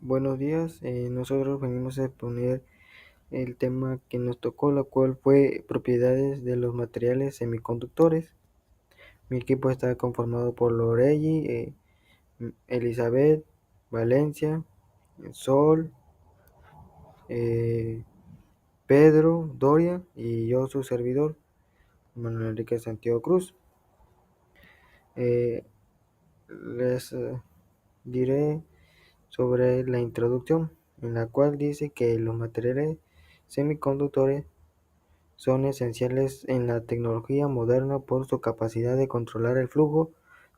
Buenos días, nosotros venimos a exponer el tema que nos tocó, la cual fue propiedades de los materiales semiconductores. Mi equipo está conformado por Lorelli, Elizabeth, Valencia, Sol, eh, Pedro, Doria y yo, su servidor, Manuel Enrique Santiago Cruz. Eh, les diré sobre la introducción, en la cual dice que los materiales semiconductores son esenciales en la tecnología moderna por su capacidad de controlar el flujo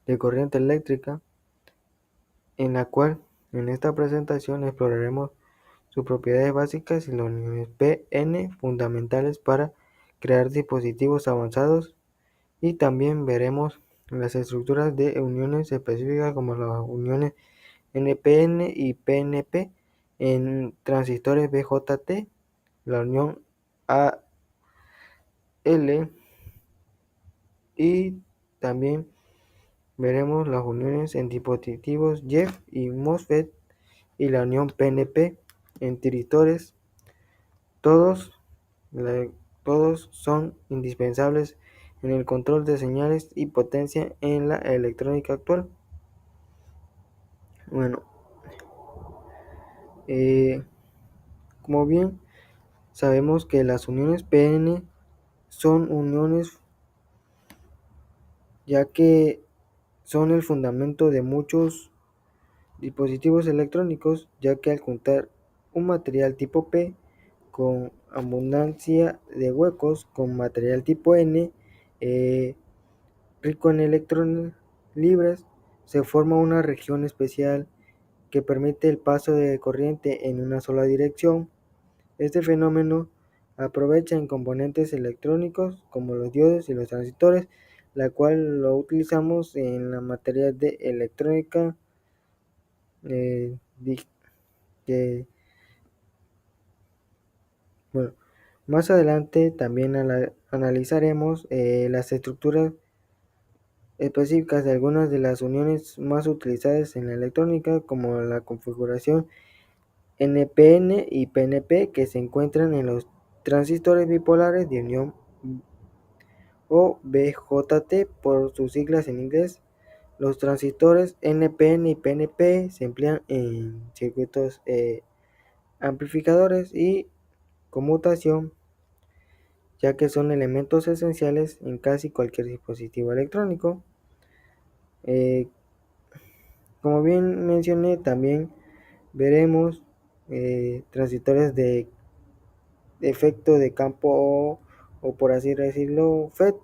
de corriente eléctrica, en la cual en esta presentación exploraremos sus propiedades básicas y las uniones P-N fundamentales para crear dispositivos avanzados, y también veremos las estructuras de uniones específicas como las uniones NPN y PNP en transistores BJT, la unión AL, y también veremos las uniones en dispositivos JEF y MOSFET y la unión PNP en tiristores. Todos, todos son indispensables en el control de señales y potencia en la electrónica actual. Bueno, eh, como bien sabemos que las uniones PN son uniones ya que son el fundamento de muchos dispositivos electrónicos, ya que al juntar un material tipo P con abundancia de huecos con material tipo N, rico en electrones libres, se forma una región especial que permite el paso de corriente en una sola dirección. Este fenómeno aprovecha en componentes electrónicos como los diodos y los transistores, la cual lo utilizamos en la materia de electrónica, eh, que, bueno, más adelante también analizaremos las estructuras específicas de algunas de las uniones más utilizadas en la electrónica, como la configuración NPN y PNP, que se encuentran en los transistores bipolares de unión o BJT por sus siglas en inglés. Los transistores NPN y PNP se emplean en circuitos amplificadores y conmutación, ya que son elementos esenciales en casi cualquier dispositivo electrónico. Eh, como bien mencioné, también veremos transistores de efecto de campo o por así decirlo FET,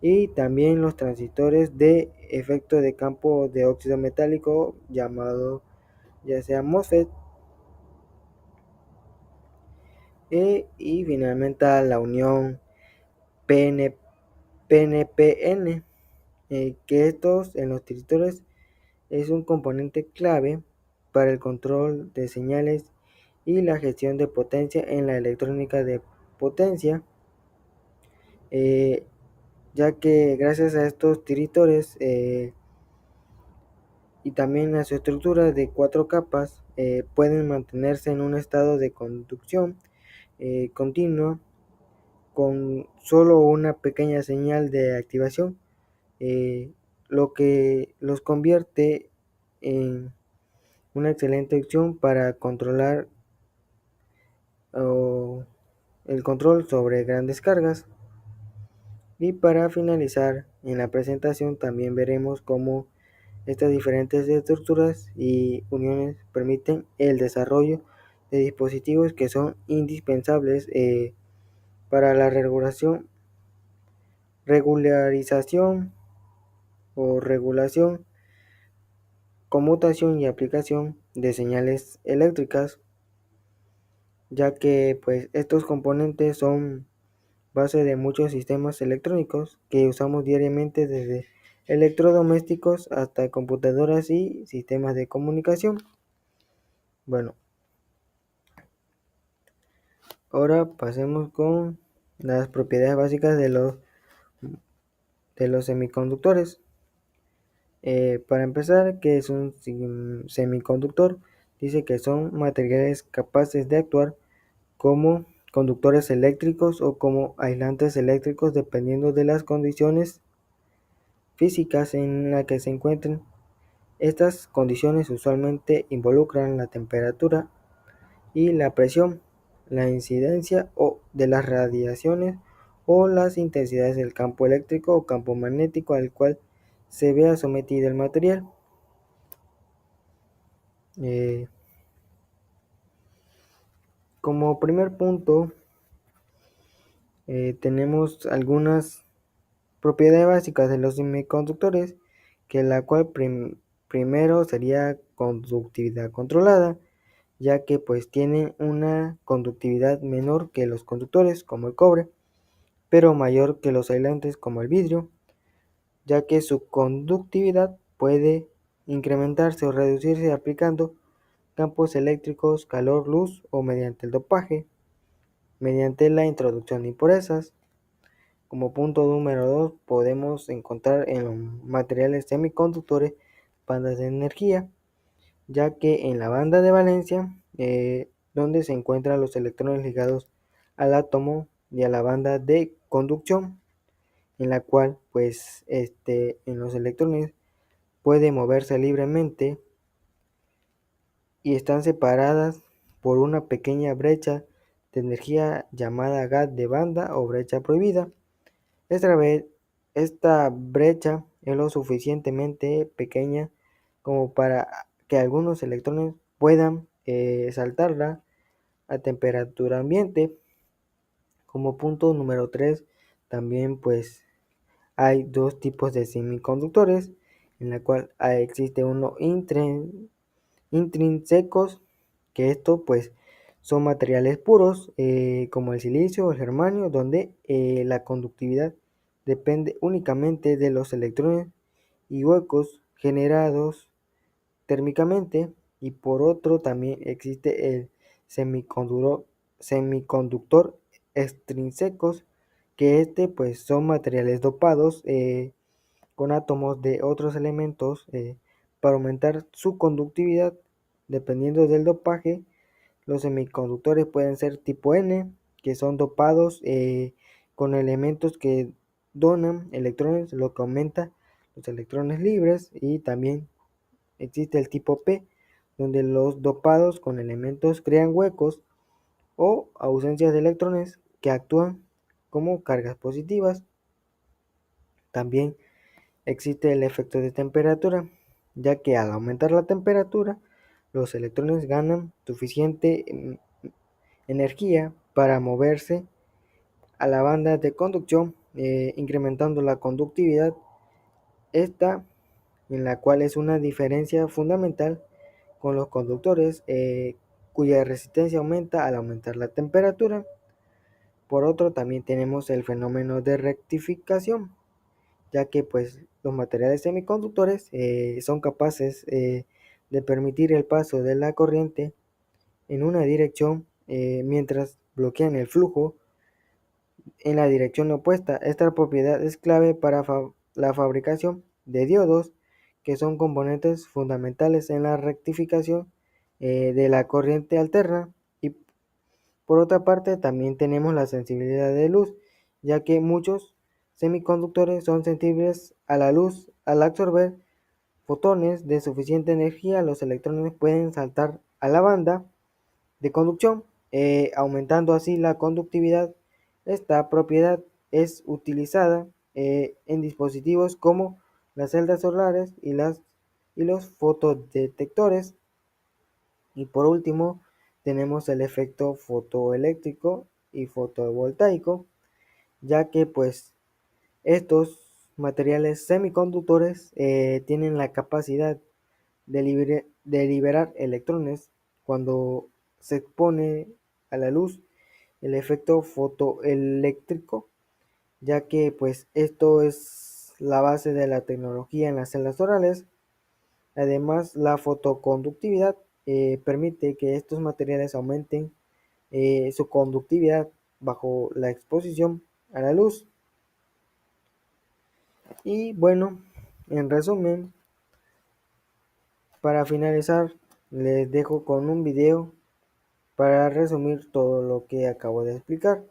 y también los transistores de efecto de campo de óxido metálico llamado ya sea MOSFET, y finalmente la unión PN, PNPN, que estos en los transistores es un componente clave para el control de señales y la gestión de potencia en la electrónica de potencia, eh, ya que gracias a estos tiritores y también a su estructura de 4 capas pueden mantenerse en un estado de conducción continua con solo una pequeña señal de activación, lo que los convierte en una excelente opción para controlar o el control sobre grandes cargas. Y para finalizar en la presentación también veremos cómo estas diferentes estructuras y uniones permiten el desarrollo de dispositivos que son indispensables para la regularización o regulación, conmutación y aplicación de señales eléctricas, ya que pues estos componentes son base de muchos sistemas electrónicos que usamos diariamente, desde electrodomésticos hasta computadoras y sistemas de comunicación. Bueno, ahora pasemos con las propiedades básicas de los semiconductores. Para empezar, ¿qué es un semiconductor? Dice que son materiales capaces de actuar como conductores eléctricos o como aislantes eléctricos dependiendo de las condiciones físicas en las que se encuentren. Estas condiciones usualmente involucran la temperatura y la presión, la incidencia de las radiaciones o las intensidades del campo eléctrico o campo magnético al cual se vea sometido el material. Eh, Como primer punto, tenemos algunas propiedades básicas de los semiconductores, que la cual primero sería conductividad controlada, ya que pues tienen una conductividad menor que los conductores como el cobre, pero mayor que los aislantes como el vidrio, ya que su conductividad puede incrementarse o reducirse aplicando campos eléctricos, calor, luz o mediante el dopaje, mediante la introducción de impurezas. Como punto número 2 podemos encontrar en los materiales semiconductores bandas de energía, ya que en la banda de valencia, donde se encuentran los electrones ligados al átomo, y a la banda de conducción, en la cual pues en los electrones puede moverse libremente y están separadas por una pequeña brecha de energía llamada gap de banda o brecha prohibida. Esta brecha es lo suficientemente pequeña como para que algunos electrones puedan saltarla a temperatura ambiente. Como punto número 3, también pues hay dos tipos de semiconductores, en la cual existe uno intrínsecos, que esto pues son materiales puros, como el silicio o el germanio, donde la conductividad depende únicamente de los electrones y huecos generados térmicamente. Y por otro también existe el semiconductor extrínsecos, que pues son materiales dopados con átomos de otros elementos para aumentar su conductividad dependiendo del dopaje. Los semiconductores pueden ser tipo N, que son dopados con elementos que donan electrones, lo que aumenta los electrones libres. Y también existe el tipo P, donde los dopados con elementos crean huecos o ausencias de electrones que actúan como cargas positivas. También existe el efecto de temperatura, ya que al aumentar la temperatura, los electrones ganan suficiente energía para moverse a la banda de conducción, incrementando la conductividad, esta en la cual es una diferencia fundamental con los conductores, cuya resistencia aumenta al aumentar la temperatura. Por otro, también tenemos el fenómeno de rectificación, ya que pues los materiales semiconductores son capaces de permitir el paso de la corriente en una dirección mientras bloquean el flujo en la dirección opuesta. Esta propiedad es clave para la fabricación de diodos, que son componentes fundamentales en la rectificación de la corriente alterna. Y por otra parte, también tenemos la sensibilidad de luz, ya que muchos semiconductores son sensibles a la luz. Al absorber fotones de suficiente energía, los electrones pueden saltar a la banda de conducción, aumentando así la conductividad. Esta propiedad es utilizada en dispositivos como las celdas solares y los fotodetectores. Y por último, tenemos el efecto fotoeléctrico y fotovoltaico, ya que pues estos materiales semiconductores tienen la capacidad de liberar electrones cuando se expone a la luz, el efecto fotoeléctrico, ya que pues esto es la base de la tecnología en las celdas solares. Además, la fotoconductividad permite que estos materiales aumenten su conductividad bajo la exposición a la luz. Y bueno, en resumen, Para finalizar, les dejo con un video para resumir todo lo que acabo de explicar.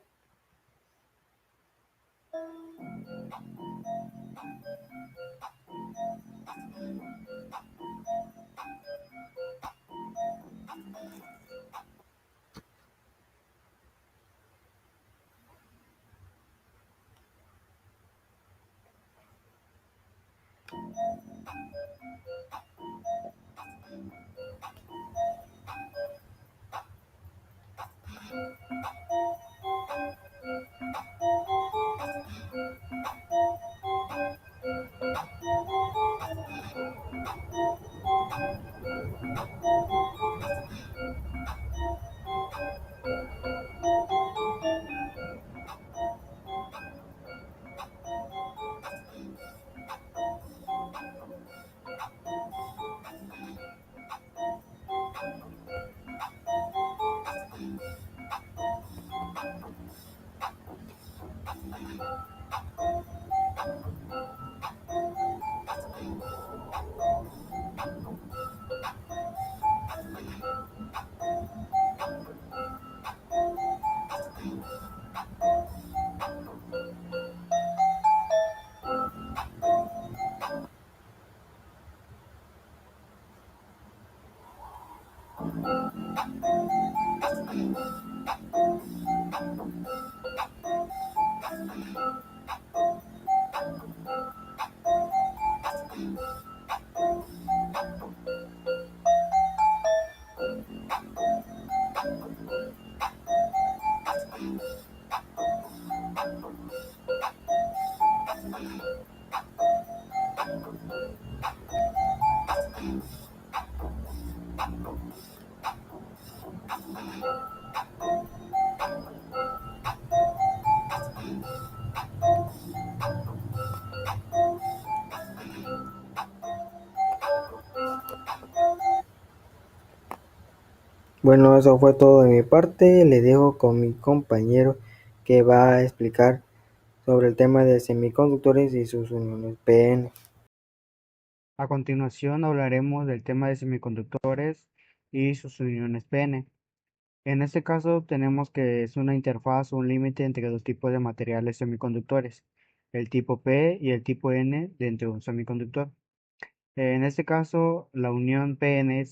Bueno, eso fue todo de mi parte. Le dejo con mi compañero que va a explicar sobre el tema de semiconductores y sus uniones PN. A continuación hablaremos del tema de semiconductores y sus uniones PN. En este caso tenemos que es una interfaz o un límite entre dos tipos de materiales semiconductores, el tipo P y el tipo N dentro de un semiconductor. En este caso, la unión PN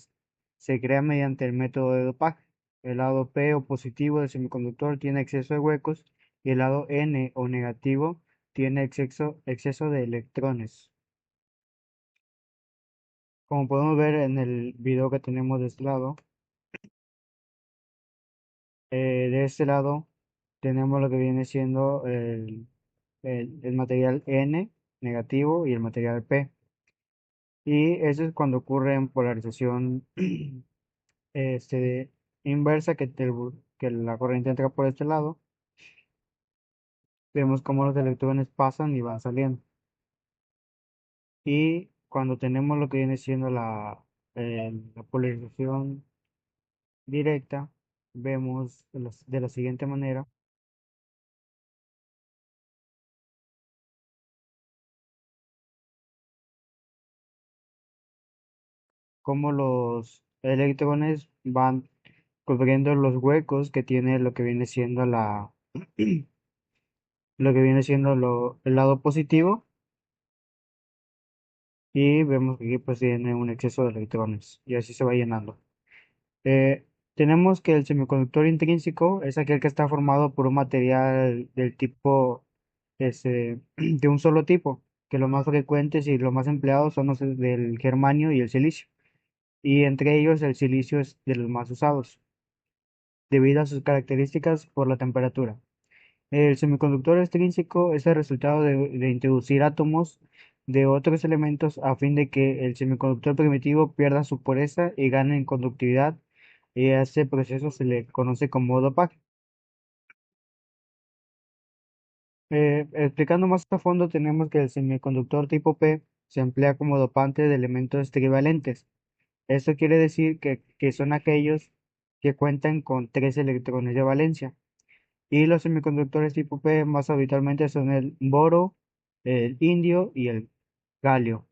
se crea mediante el método de dopaje. El lado P o positivo del semiconductor tiene exceso de huecos y el lado N o negativo tiene exceso de electrones. Como podemos ver en el video que tenemos de este lado, de este lado tenemos lo que viene siendo el material N negativo y el material P. Y eso es cuando ocurre en polarización este, inversa, que la corriente entra por este lado. Vemos cómo los electrones pasan y van saliendo. Y cuando tenemos lo que viene siendo la polarización directa, vemos de la siguiente manera cómo los electrones van cubriendo los huecos que tiene lo que viene siendo lo que viene siendo el lado positivo, y vemos que aquí pues tiene un exceso de electrones y así se va llenando. Eh, Tenemos que el semiconductor intrínseco es aquel que está formado por un material del tipo de un solo tipo, que los más frecuentes y los más empleados son los del germanio y el silicio, y entre ellos el silicio es de los más usados debido a sus características por la temperatura. El semiconductor extrínseco es el resultado de introducir átomos de otros elementos a fin de que el semiconductor primitivo pierda su pureza y gane en conductividad, y a este proceso se le conoce como dopaje. Explicando más a fondo, tenemos que el semiconductor tipo P se emplea como dopante de elementos trivalentes. Esto quiere decir que son aquellos que cuentan con 3 electrones de valencia. Y los semiconductores tipo P más habitualmente son el boro, el indio y el galio.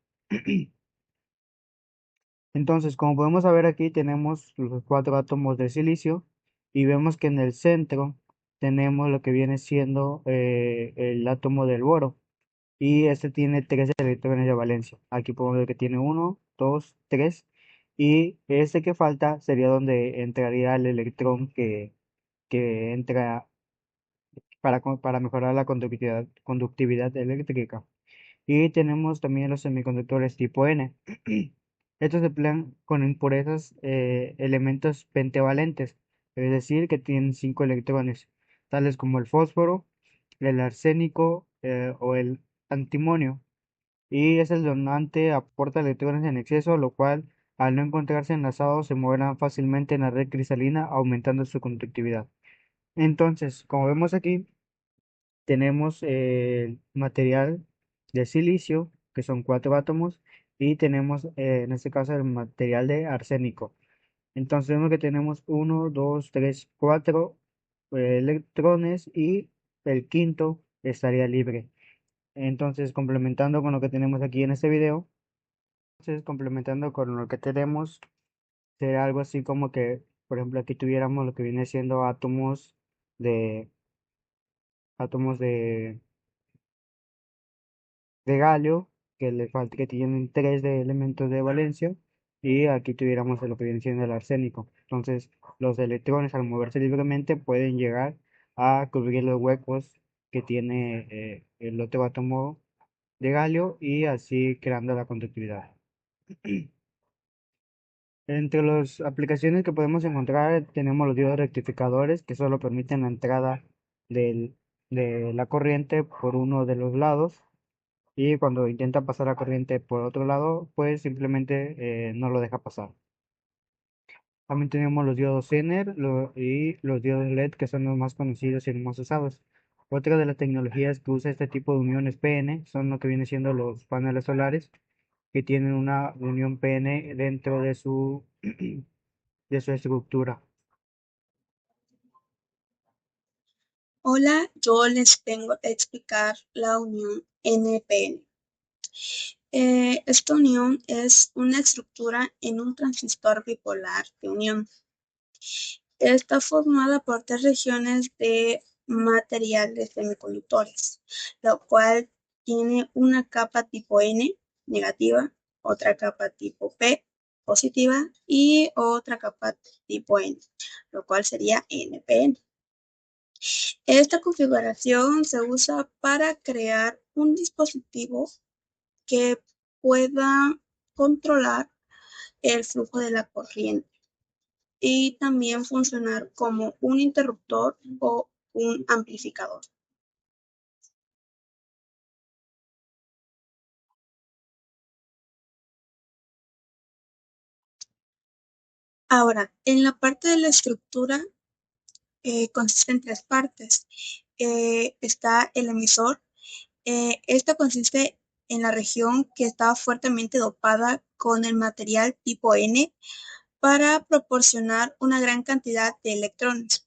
Entonces, como podemos ver aquí, tenemos los cuatro átomos de silicio y vemos que en el centro tenemos lo que viene siendo el átomo del boro y este tiene tres electrones de valencia. Aquí podemos ver que tiene uno, dos, tres y este que falta sería donde entraría el electrón que entra para mejorar la conductividad eléctrica. Y tenemos también los semiconductores tipo N. Estos se emplean con impurezas, elementos pentavalentes, es decir, que tienen cinco electrones, tales como el fósforo, el arsénico o el antimonio. Y ese donante aporta electrones en exceso, lo cual, al no encontrarse enlazados, se moverán fácilmente en la red cristalina, aumentando su conductividad. Entonces, como vemos aquí, tenemos el material de silicio, que son cuatro átomos, y tenemos en este caso el material de arsénico. Entonces vemos que tenemos uno, dos, tres, cuatro electrones y el quinto estaría libre. Entonces, complementando con lo que tenemos aquí en este video, entonces complementando con lo que tenemos, sería algo así como que, por ejemplo, aquí tuviéramos lo que viene siendo de átomos de galio, que le falta, que tienen tres de elementos de valencia, y aquí tuviéramos lo que viene siendo el arsénico. Entonces, los electrones al moverse libremente pueden llegar a cubrir los huecos que tiene el otro átomo de galio y así creando la conductividad. Entre las aplicaciones que podemos encontrar tenemos los diodos rectificadores que solo permiten la entrada del- de la corriente por uno de los lados y cuando intenta pasar la corriente por otro lado, pues simplemente no lo deja pasar. También tenemos los diodos Zener y los diodos LED, que son los más conocidos y los más usados. Otra de las tecnologías que usa este tipo de uniones PN son lo que viene siendo los paneles solares, que tienen una unión PN dentro de su estructura. Hola, yo les vengo a explicar la unión NPN. Esta unión es una estructura en un transistor bipolar de unión. Está formada por tres regiones de materiales semiconductores, lo cual tiene una capa tipo N negativa, otra capa tipo P positiva y otra capa tipo N, lo cual sería NPN. Esta configuración se usa para crear un dispositivo que pueda controlar el flujo de la corriente y también funcionar como un interruptor o un amplificador. Ahora, en la parte de la estructura consiste en tres partes. Está el emisor. Esta consiste en la región que está fuertemente dopada con el material tipo N para proporcionar una gran cantidad de electrones.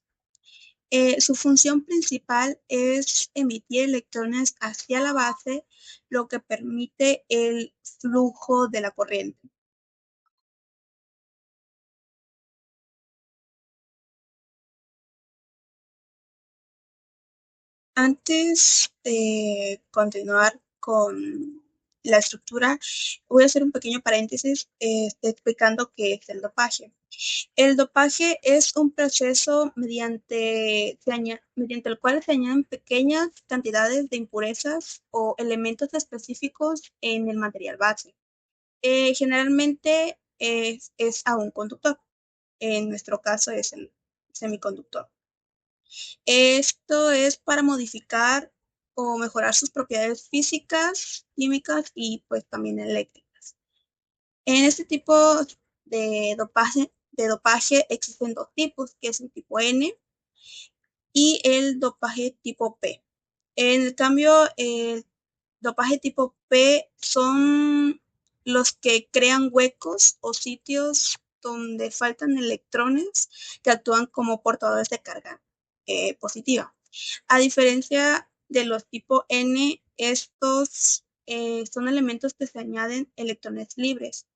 Su función principal es emitir electrones hacia la base, lo que permite el flujo de la corriente. Antes de continuar con la estructura, voy a hacer un pequeño paréntesis explicando qué es el dopaje. El dopaje es un proceso mediante el cual se añaden pequeñas cantidades de impurezas o elementos específicos en el material base. Generalmente es a un conductor. En nuestro caso es el semiconductor. Esto es para modificar o mejorar sus propiedades físicas, químicas y pues también eléctricas. En este tipo de dopaje existen dos tipos, que es el tipo N y el dopaje tipo P. En el cambio, el dopaje tipo P son los que crean huecos o sitios donde faltan electrones que actúan como portadores de carga positiva. A diferencia de los tipo N, estos son elementos que se añaden electrones libres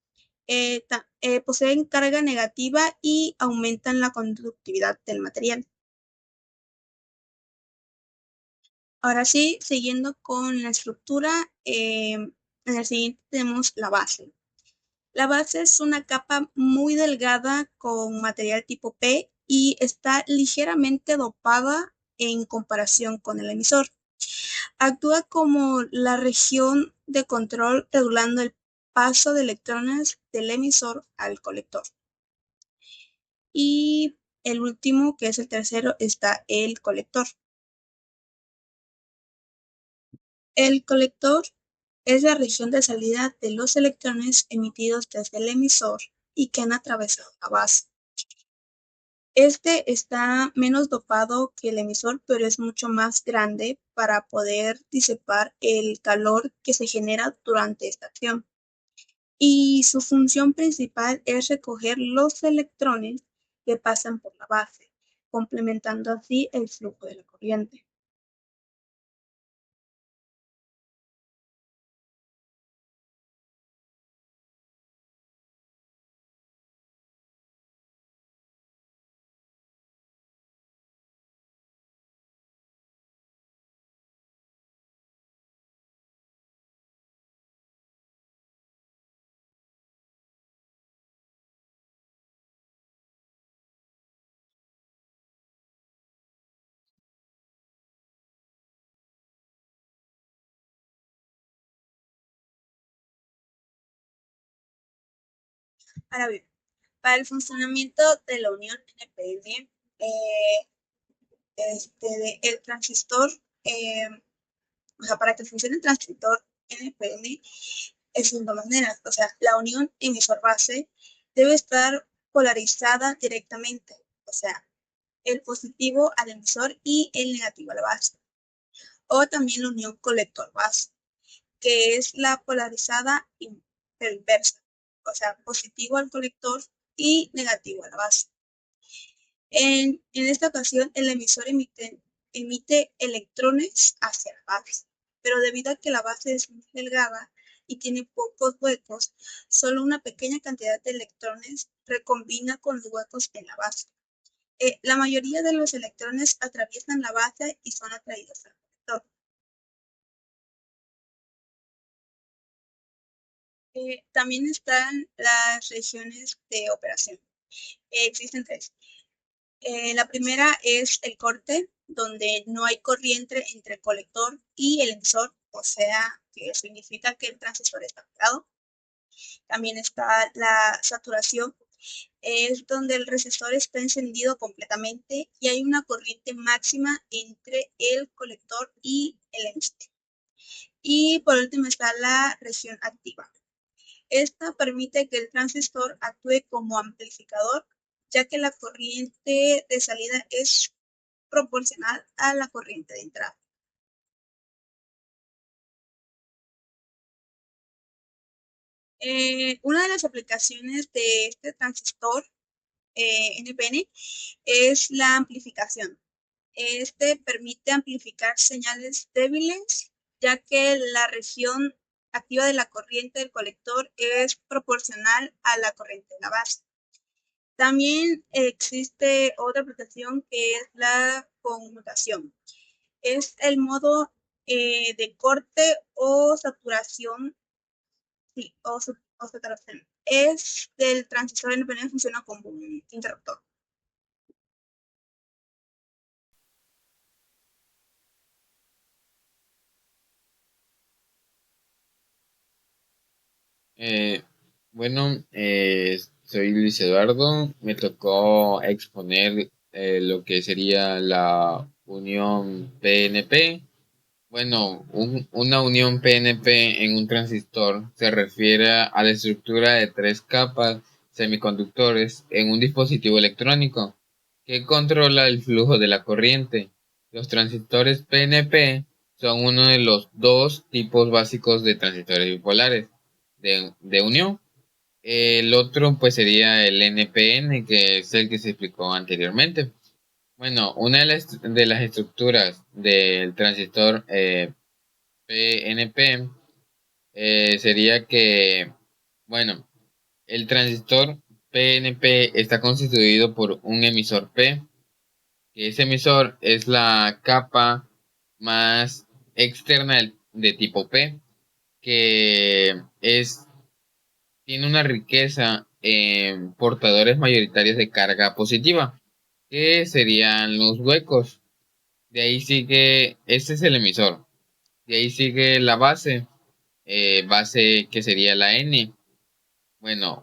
poseen carga negativa y aumentan la conductividad del material. Ahora sí, siguiendo con la estructura, en el siguiente tenemos la base. La base es una capa muy delgada con material tipo P y está ligeramente dopada en comparación con el emisor. Actúa como la región de control regulando el paso de electrones del emisor al colector. Y el último, que es el tercero, está el colector. El colector es la región de salida de los electrones emitidos desde el emisor y que han atravesado la base. Este está menos dopado que el emisor, pero es mucho más grande para poder disipar el calor que se genera durante esta acción. Y su función principal es recoger los electrones que pasan por la base, complementando así el flujo de la corriente. Ahora bien, para el funcionamiento de la unión NPN, el transistor, o sea, para que funcione el transistor NPN, es de dos maneras. O sea, la unión emisor-base debe estar polarizada directamente. O sea, el positivo al emisor y el negativo a la base. O también la unión colector-base, que es la polarizada inversa. O sea, positivo al colector y negativo a la base. En esta ocasión, el emisor emite electrones hacia la base, pero debido a que la base es muy delgada y tiene pocos huecos, solo una pequeña cantidad de electrones recombina con los huecos en la base. La mayoría de los electrones atraviesan la base y son atraídos al colector. También están las regiones de operación. Existen tres. La primera es el corte, donde no hay corriente entre el colector y el emisor, o sea, que significa que el transistor está apagado. También está la saturación, es donde el resistor está encendido completamente y hay una corriente máxima entre el colector y el emisor. Y por último está la región activa. Esta permite que el transistor actúe como amplificador, ya que la corriente de salida es proporcional a la corriente de entrada. Una de las aplicaciones de este transistor NPN es la amplificación. Este permite amplificar señales débiles, ya que la región activa de la corriente del colector es proporcional a la corriente de la base. También existe otra aplicación que es la conmutación. Es el modo de corte o saturación, sí, o saturación. Es del transistor NPN, funciona como un interruptor. Eh, soy Luis Eduardo. Me tocó exponer lo que sería la unión PNP. Bueno, una unión PNP en un transistor se refiere a la estructura de tres capas semiconductores en un dispositivo electrónico que controla el flujo de la corriente. Los transistores PNP son uno de los dos tipos básicos de transistores bipolares de unión. El otro pues sería el NPN, que es el que se explicó anteriormente. Bueno, una de las estructuras del transistor PNP sería que, bueno, El transistor PNP está constituido por un emisor P, que ese emisor es la capa más externa de tipo P, que tiene una riqueza en portadores mayoritarios de carga positiva, que serían los huecos. De ahí sigue, este es el emisor. De ahí sigue la base, base que sería la N. Bueno,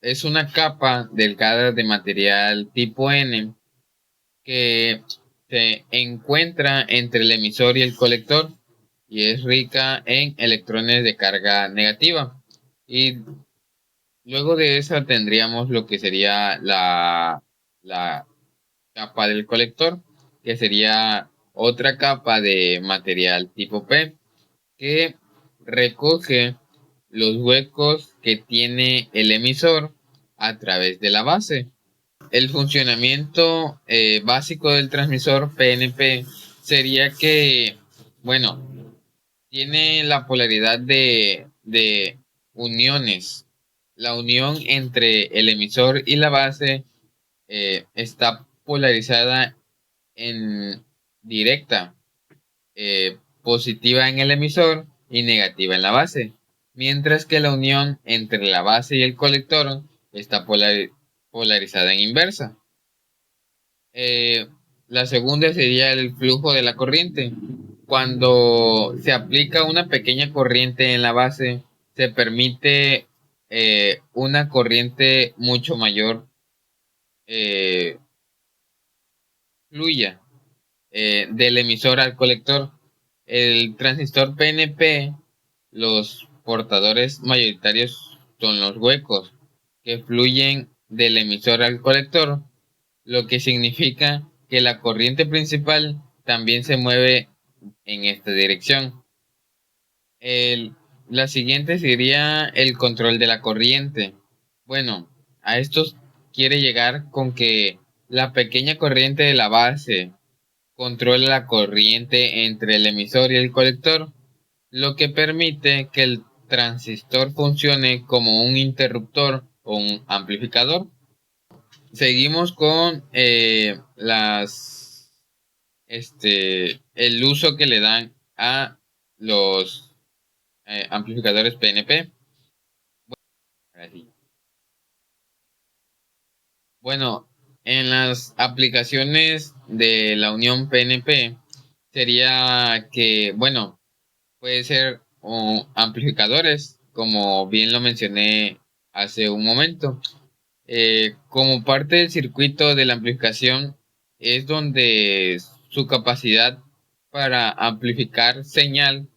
es una capa delgada de material tipo N que se encuentra entre el emisor y el colector y es rica en electrones de carga negativa. Y luego de esa tendríamos lo que sería la capa del colector, que sería otra capa de material tipo P, que recoge los huecos que tiene el emisor a través de la base. El funcionamiento básico del transmisor PNP sería que, bueno, tiene la polaridad de uniones. La unión entre el emisor y la base está polarizada en directa, positiva en el emisor y negativa en la base, mientras que la unión entre la base y el colector está polarizada en inversa. Eh, la segunda sería el flujo de la corriente. Cuando se aplica una pequeña corriente en la base, se permite una corriente mucho mayor eh, fluya del emisor al colector. El transistor PNP, los portadores mayoritarios son los huecos que fluyen del emisor al colector, lo que significa que la corriente principal también se mueve en esta dirección. El- la siguiente sería el control de la corriente. Bueno, a esto quiere llegar con que la pequeña corriente de la base controla la corriente entre el emisor y el colector, lo que permite que el transistor funcione como un interruptor o un amplificador. Seguimos con el uso que le dan a los amplificadores PNP. Así. Bueno, en las aplicaciones de la unión PNP sería que, bueno, puede ser amplificadores, como bien lo mencioné hace un momento. Como parte del circuito de la amplificación es donde su capacidad para amplificar señal,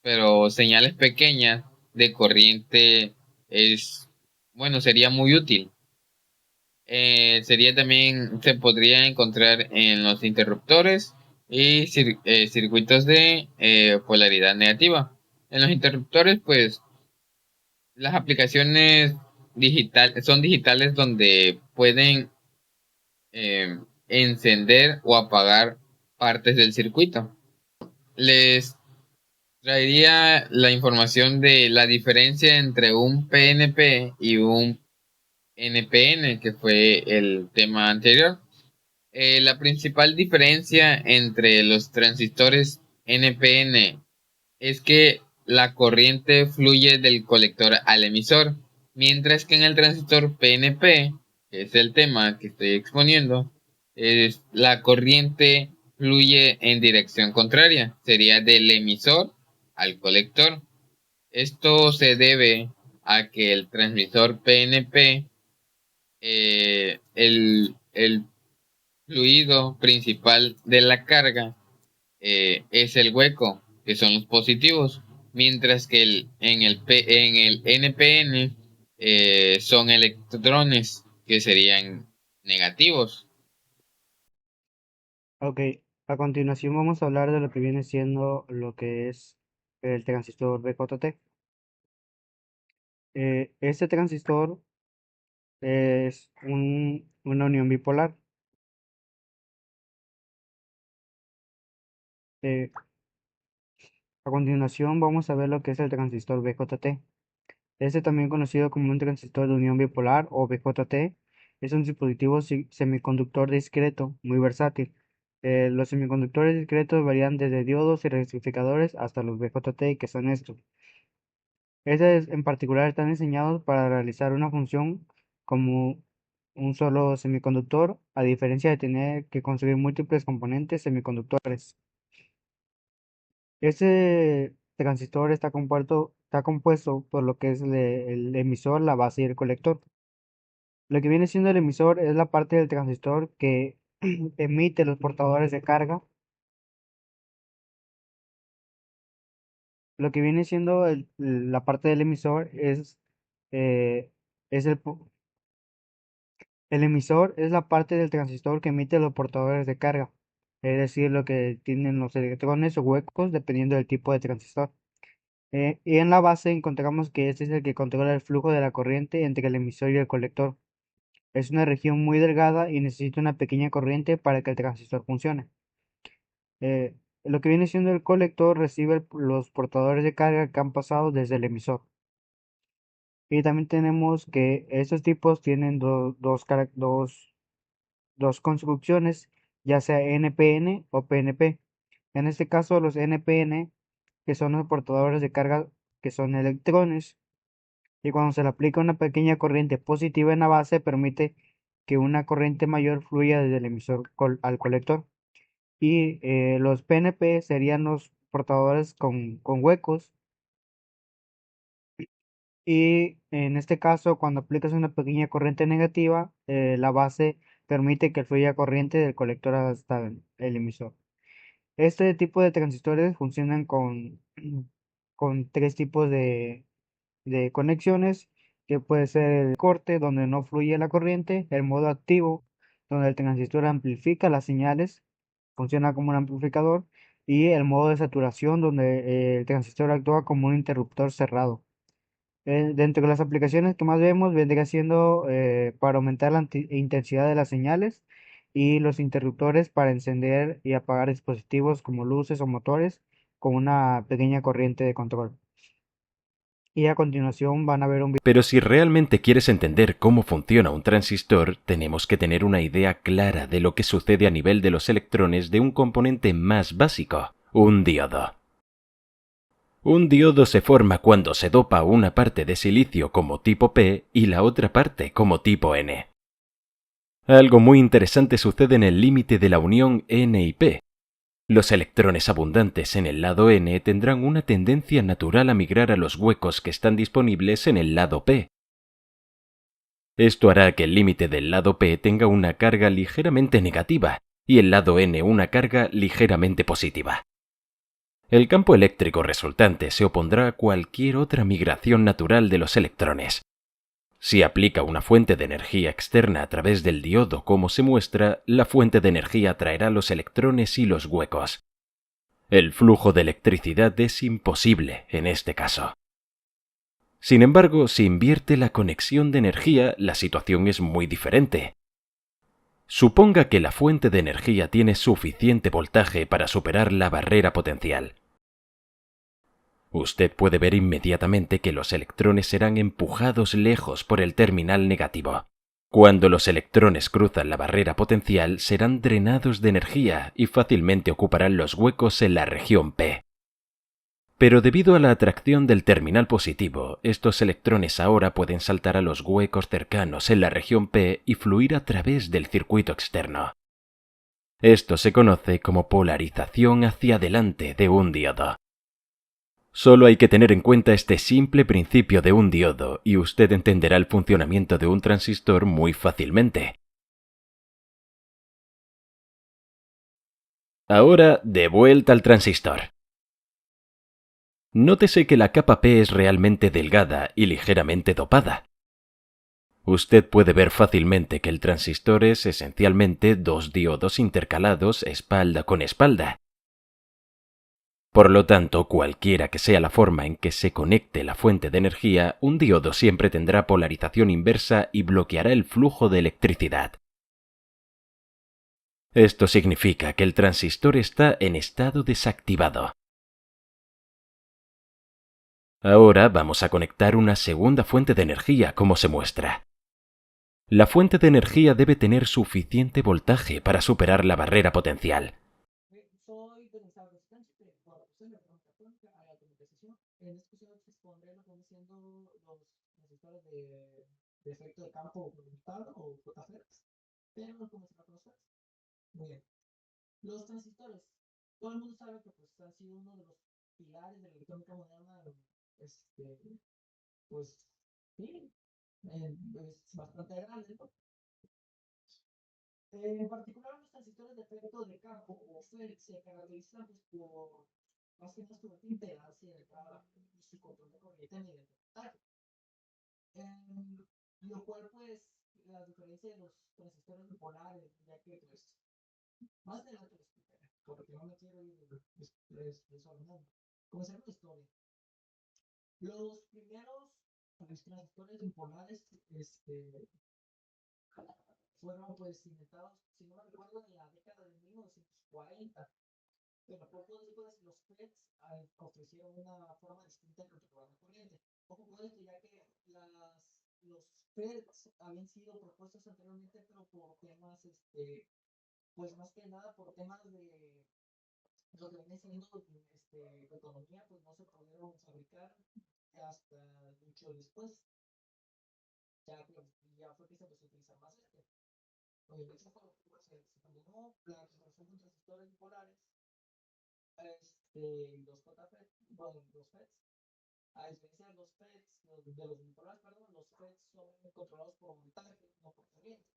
pero señales pequeñas de corriente es, bueno, sería muy útil. Sería también, se podría encontrar en los interruptores y circuitos de polaridad negativa. En los interruptores, pues, las aplicaciones son digitales donde pueden encender o apagar partes del circuito. Les traería la información de la diferencia entre un PNP y un NPN, que fue el tema anterior. La principal diferencia entre los transistores NPN es que la corriente fluye del colector al emisor, mientras que en el transistor PNP, que es el tema que estoy exponiendo, la corriente fluye en dirección contraria, sería del emisor al colector. Esto se debe a que el transmisor PNP, el fluido principal de la carga es el hueco, que son los positivos, mientras que en el NPN son electrones, que serían negativos. Ok, a continuación vamos a hablar de lo que viene siendo lo que es el transistor BJT. Este transistor es una unión bipolar. Eh, a continuación vamos a ver lo que es el transistor BJT. Este, también conocido como un transistor de unión bipolar o BJT, es un dispositivo semiconductor discreto muy versátil. Los semiconductores discretos varían desde diodos y rectificadores hasta los BJT, que son estos. Estos en particular están diseñados para realizar una función como un solo semiconductor, a diferencia de tener que construir múltiples componentes semiconductores. Este transistor está compuesto por lo que es el emisor, la base y el colector. Lo que viene siendo el emisor es la parte del transistor que emite los portadores de carga. Lo que viene siendo la parte del emisor eh, es el emisor es la parte del transistor que emite los portadores de carga, es decir, lo que tienen los electrones o huecos dependiendo del tipo de transistor. Y en la base encontramos que este es el que controla el flujo de la corriente entre el emisor y el colector. Es una región muy delgada y necesita una pequeña corriente para que el transistor funcione. Lo que viene siendo el colector recibe los portadores de carga que han pasado desde el emisor. Y también tenemos que estos tipos tienen dos construcciones, ya sea NPN o PNP. En este caso, los NPN, que son los portadores de carga, que son electrones, y cuando se le aplica una pequeña corriente positiva en la base, permite que una corriente mayor fluya desde el emisor al colector. Y los PNP serían los portadores con huecos. Y en este caso, cuando aplicas una pequeña corriente negativa, la base permite que fluya corriente del colector hasta el emisor. Este tipo de transistores funcionan con tres tipos de conexiones, que puede ser el corte, donde no fluye la corriente; el modo activo, donde el transistor amplifica las señales, funciona como un amplificador; y el modo de saturación, donde el transistor actúa como un interruptor cerrado. Dentro de las aplicaciones que más vemos vendría siendo para aumentar la intensidad de las señales, y los interruptores para encender y apagar dispositivos como luces o motores con una pequeña corriente de control. Y a continuación van a ver un video. Pero si realmente quieres entender cómo funciona un transistor, tenemos que tener una idea clara de lo que sucede a nivel de los electrones de un componente más básico, un diodo. Un diodo se forma cuando se dopa una parte de silicio como tipo P y la otra parte como tipo N. Algo muy interesante sucede en el límite de la unión N y P. Los electrones abundantes en el lado N tendrán una tendencia natural a migrar a los huecos que están disponibles en el lado P. Esto hará que el límite del lado P tenga una carga ligeramente negativa y el lado N una carga ligeramente positiva. El campo eléctrico resultante se opondrá a cualquier otra migración natural de los electrones. Si aplica una fuente de energía externa a través del diodo como se muestra, la fuente de energía atraerá los electrones y los huecos. El flujo de electricidad es imposible en este caso. Sin embargo, si invierte la conexión de energía, la situación es muy diferente. Suponga que la fuente de energía tiene suficiente voltaje para superar la barrera potencial. Usted puede ver inmediatamente que los electrones serán empujados lejos por el terminal negativo. Cuando los electrones cruzan la barrera potencial, serán drenados de energía y fácilmente ocuparán los huecos en la región P. Pero debido a la atracción del terminal positivo, estos electrones ahora pueden saltar a los huecos cercanos en la región P y fluir a través del circuito externo. Esto se conoce como polarización hacia adelante de un diodo. Solo hay que tener en cuenta este simple principio de un diodo y usted entenderá el funcionamiento de un transistor muy fácilmente. Ahora, de vuelta al transistor. Nótese que la capa P es realmente delgada y ligeramente dopada. Usted puede ver fácilmente que el transistor es esencialmente dos diodos intercalados espalda con espalda. Por lo tanto, cualquiera que sea la forma en que se conecte la fuente de energía, un diodo siempre tendrá polarización inversa y bloqueará el flujo de electricidad. Esto significa que el transistor está en estado desactivado. Ahora vamos a conectar una segunda fuente de energía, como se muestra. La fuente de energía debe tener suficiente voltaje para superar la barrera potencial. Soy de nuestra resistencia, por la mecánica cuántica a la automatización. En este episodio expondré lo que vienen siendo los transistores de efecto de campo voluntad o JFETs, pero no comenzar con los FETs. Muy bien. Los transistores. Todo el mundo sabe que pues, han sido uno de los pilares de la electrónica moderna, pues sí, es bastante grande, ¿no? En particular, los transistores de efecto de campo o FET se caracterizan pues, por más que nada su impedancia de entrada y su control de corriente mediante voltaje. Lo cual, pues, la diferencia de los transistores bipolares, ya que, pues, más adelante lo explicaré, porque no me quiero ir desarrollando. Comenzar la historia. Los primeros transistores bipolares, fueron pues inventados, si no me recuerdo, en la década de 1940. Pero poco después los FETs ofrecieron una forma distinta de controlar la corriente. Poco con esto, ya que los FETs habían sido propuestos anteriormente, pero por temas, pues más que nada por temas de lo que viene siendo de economía, pues no se pudieron fabricar hasta mucho después. Ya fue que se empezó a utilizar más de esa forma, pues, se combinó la conversión de transistores bipolares, los JFET, bueno, los FETs, a diferencia de los FETs, de los bipolares, perdón, los FETs son controlados por voltaje, no por corriente.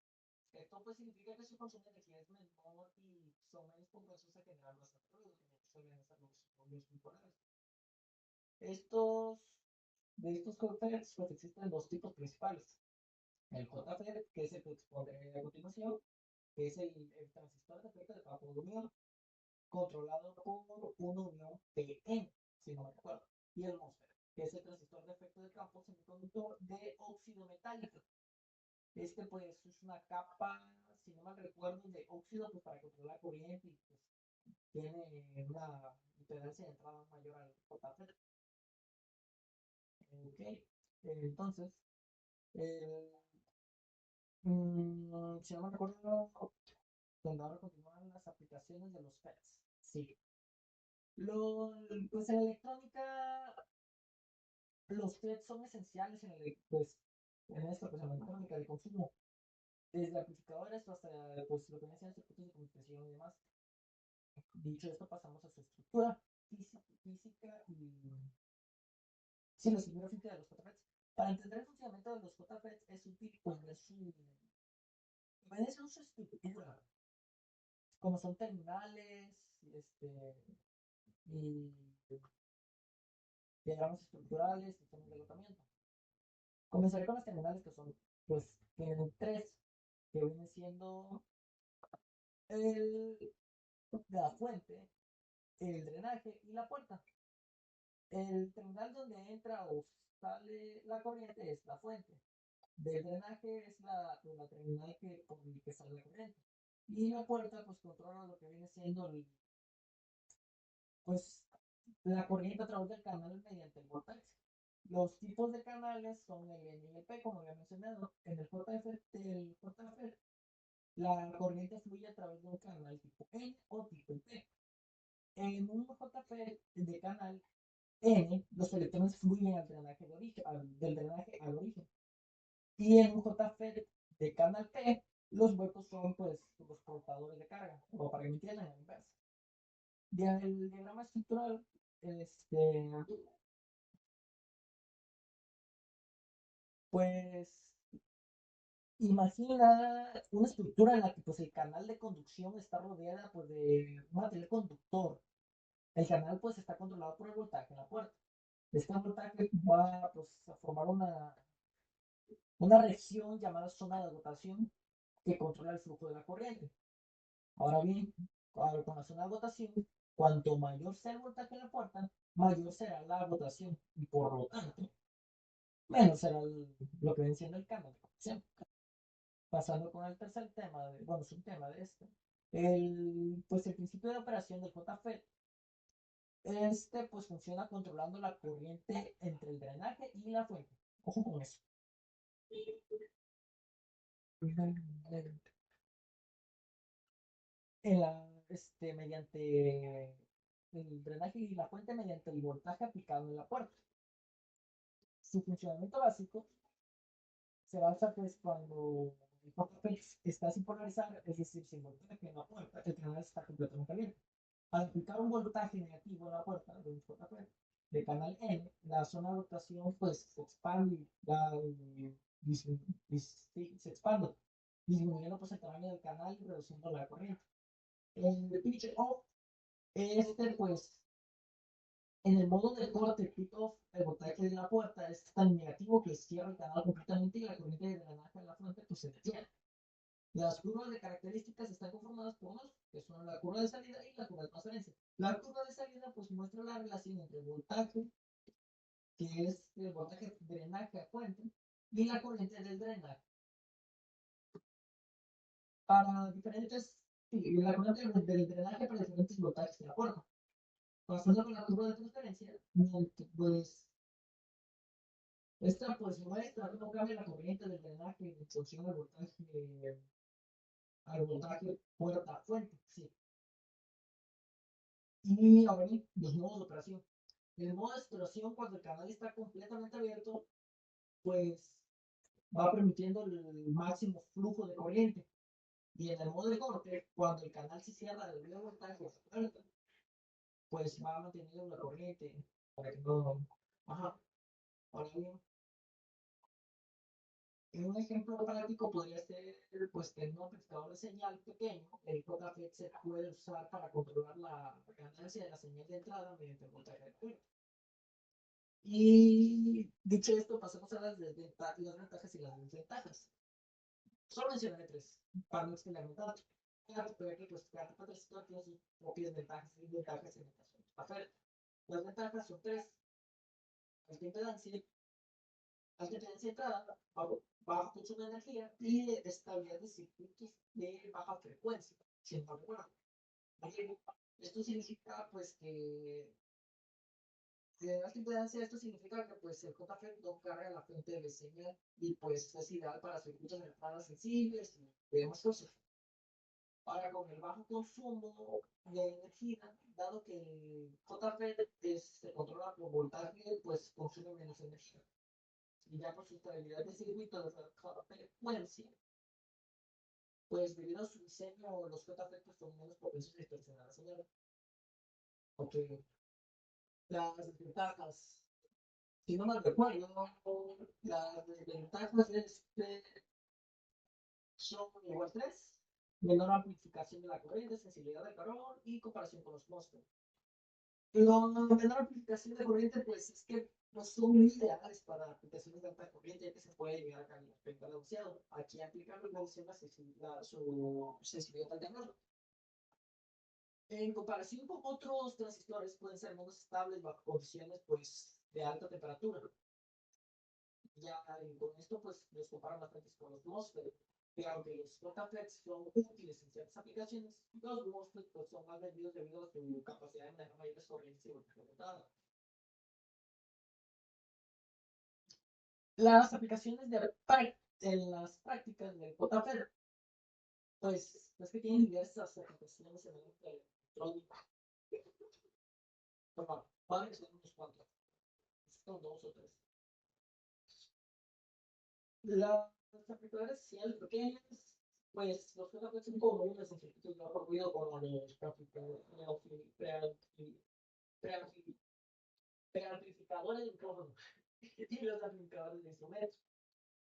Esto pues significa que su consumo de energía es menor y son menos propensos a generar bastante ruido, como suelen hacer los bipolares. De estos FETs, pues existen dos tipos principales. El JFET, que es el que expondré a continuación, que es el transistor de efecto de campo de unión, controlado por una unión PN, si no me recuerdo, y el MOSFET, que es el transistor de efecto de campo semiconductor de óxido metálico. Pues es una capa, si no me recuerdo, de óxido pues, para controlar corriente y pues tiene una impedancia de entrada mayor al JFET. Ok, entonces, si no me recuerdo, donde ahora continúan las aplicaciones de los FETs. Sí. Pues en la electrónica, los FETs son esenciales pues, en esto, pues en la electrónica de consumo. Desde amplificadores hasta pues, lo que me decían circuitos de comunicación y demás. Dicho esto, pasamos a su estructura física y sí, la estructura física de los JFETs. Para entender el funcionamiento de los JFETs es útil pues ver su estructura, como son terminales, y diagramas estructurales, sistemas de agotamiento. Comenzaré con las terminales que son, pues, tienen tres, que vienen siendo la fuente, el drenaje y la puerta. El terminal donde entra o sale la corriente es la fuente. Del drenaje es la terminal por el que sale la corriente. Y la puerta pues controla lo que viene siendo pues la corriente a través del canal mediante el voltaje. Los tipos de canales son el N y el P, como había mencionado. En el JFET, la corriente fluye a través de un canal tipo N o tipo P. En un JFET de canal N, los electrones fluyen del drenaje al origen. Y en un JFET de canal P, los huecos son pues los portadores de carga, o para que me entiendan, en inverso. El diagrama estructural, pues imagina una estructura en la que pues, el canal de conducción está rodeada pues, de un material conductor. El canal pues está controlado por el voltaje en la puerta. Este voltaje va pues, a formar una región llamada zona de agotación que controla el flujo de la corriente. Ahora bien, con la zona de agotación, cuanto mayor sea el voltaje en la puerta, mayor será la agotación y por lo tanto, menos será lo que viene siendo el canal de conducción. Pasando con el tercer tema, subtema de este, pues el principio de operación del JFET Pues funciona controlando la corriente entre el drenaje y la fuente. Ojo con eso. Mediante el drenaje y la fuente mediante el voltaje aplicado en la puerta. Su funcionamiento básico se basa pues cuando el papel está sin polarizar, es decir, sin voltaje en la puerta, el canal está completamente abierto. Al aplicar un voltaje negativo en la puerta de un JP de canal N, la zona de rotación pues se expande, se expande, disminuyendo pues el tamaño del canal y reduciendo la corriente. En el pitch off, pues en el modo de corte pit off, el voltaje de la puerta es tan negativo que cierra el canal completamente y la corriente de drenaje en la fuente pues se detiene. Las curvas de características están conformadas por dos, que son la curva de salida y la curva de transferencia. La curva de salida pues muestra la relación entre el voltaje, que es el voltaje drenaje a fuente, y la corriente del drenaje. Para diferentes, sí, la corriente del drenaje para diferentes voltajes de la puerta. Pasando con la curva de transferencia, pues esta pues muestra cómo cambia la corriente del drenaje en función al voltaje puerta a fuente. Sí. Y ahora bien, los modos de operación. El modo de exploración, cuando el canal está completamente abierto, pues va permitiendo el máximo flujo de corriente. Y en el modo de corte, cuando el canal se cierra debido a voltaje puerta, pues va manteniendo la corriente para que no. Ajá. Ahora bien, un ejemplo práctico podría ser pues que en un amplificador de señal pequeño, el JFET se puede usar para controlar la ganancia de la señal de entrada mediante el voltaje de puerta. Y dicho esto, pasamos a las ventajas y las desventajas. Solo mencionaré tres, para no extenderme. Claro, pero que pues cada transistor tiene sus propias ventajas y desventajas en esta zona. Las ventajas son tres: alta impedancia, entrada, bajo consumo de energía y estabilidad de circuitos de baja frecuencia, si no recuerdo. Esto significa pues que alta impedancia, esto significa que pues el JFET no carga la fuente de señal y pues es ideal para circuitos de entradas sensibles y demás cosas. Ahora, con el bajo consumo de energía, dado que el JFET se controla por voltaje, pues consume menos energía. Y ya por su estabilidad de circuito de baja frecuencia, pues debido a su diseño, los JFET pues, son menos propensos a distorsionar la señal. Ok, las desventajas. Si no mal recuerdo, las desventajas son igual 3: menor amplificación de la corriente, sensibilidad del calor y comparación con los MOSFET. La menor amplificación de corriente, pues es que no son ideales para aplicaciones de alta corriente, ya que se puede llegar a calificar demasiado. Aquí aplicando su sensibilidad al calor. En comparación con otros transistores, pueden ser menos estables bajo condiciones pues, de alta temperatura. Ya con esto, pues los comparan bastante con los MOSFET. Que aunque los JFETs son útiles en ciertas aplicaciones, los MOSFET pues, son más vendidos debido a su capacidad de manejar mayores corrientes y voltaje aumentada. Las aplicaciones en las prácticas del JFET, pues es que tienen diversas aplicaciones en el mundo electrónico. Bueno, varios son unos cuantos. Son dos o tres. Las aplicaciones sociales pequeñas, pues los JFET son comunes en circuitos de bajo ruido como los preamplificadores de micrófono y los amplificadores de instrumentos.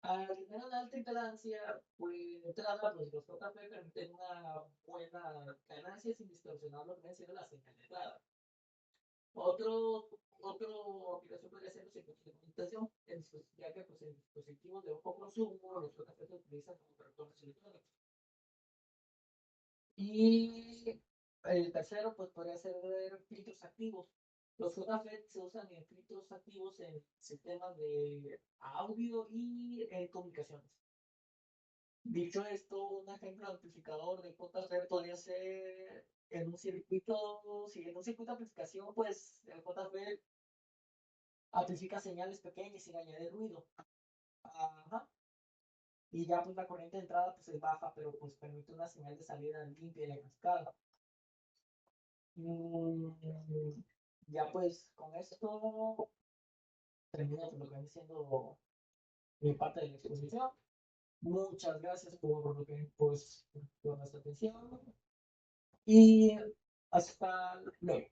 Al tener una alta impedancia, pues de entrada, pues los JP permiten una buena ganancia sin distorsionar lo que viene siendo la señal de entrada. Otro aplicación podría ser los circuitos de comunicación, ya que pues, en dispositivos de bajo consumo, los JP se utilizan como correctores electrónicos. Y el tercero, pues podría ser filtros activos. Los JFET se usan en filtros activos en sistemas de audio y comunicaciones. Dicho esto, un ejemplo de amplificador de JFET podría ser en un circuito, si en un circuito de amplificación, pues el JFET amplifica señales pequeñas sin añadir ruido. Ajá. Y ya pues la corriente de entrada pues es baja, pero pues permite una señal de salida limpia y en cascada. Ya pues con esto termino lo que viene siendo mi parte de la exposición. Muchas gracias por lo que pues por nuestra atención y hasta luego.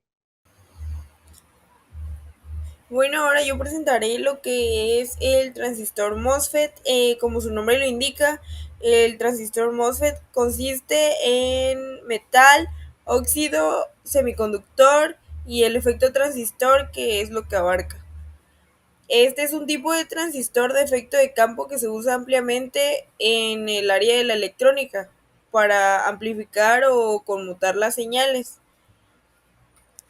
Bueno, ahora yo presentaré lo que es el transistor MOSFET. Como su nombre lo indica, el transistor MOSFET consiste en metal, óxido, semiconductor y el efecto transistor, que es lo que abarca. Este es un tipo de transistor de efecto de campo que se usa ampliamente en el área de la electrónica para amplificar o conmutar las señales.